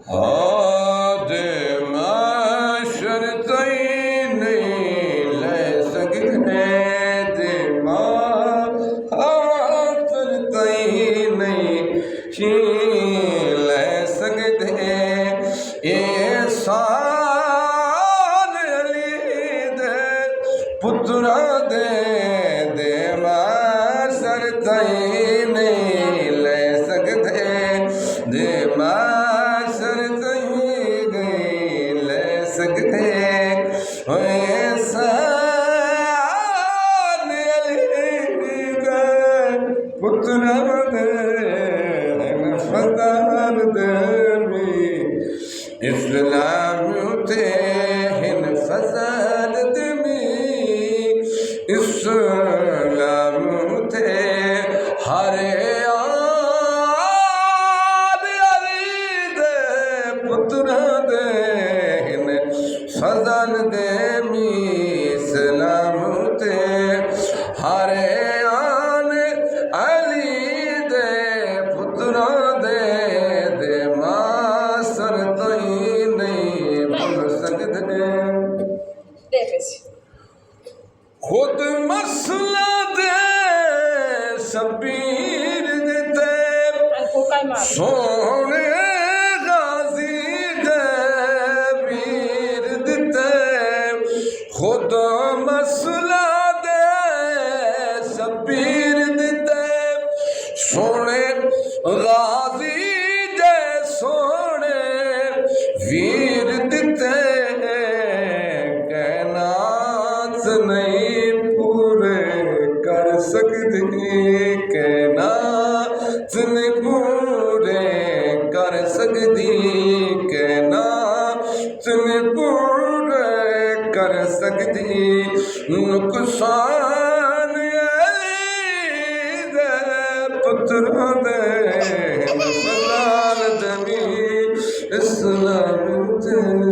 हादे माशर तईने ले सकते दे हाफर तईने ले सकते ए साल अली दे पुत्रा दे माशर तईने ले सकते दे माशर तईने ले सकते होए साल अली दे पुत्रा दे फदार दे इस्लाम ते हिन फजल दमी इस्लाम ते हरे आल अली दे पुत्रा दे हिन फजल दमी इस्लाम ते हरे आल अली दे पुत्रा दे मासर तई नहीं भूल सकते खुद मसला दे शबीर दे सोने गाजी दे वीर दे खुद मसला दे शबीर दे सोने गाजी दे सोने वीर दिते कैनात नहीं पूरे कर सकती कैनात नहीं पूरे कर सकती कैनात नहीं पूरे कर सकती नुकसान अली दे पुत्रा दे फलाल दमी इस्लाम ते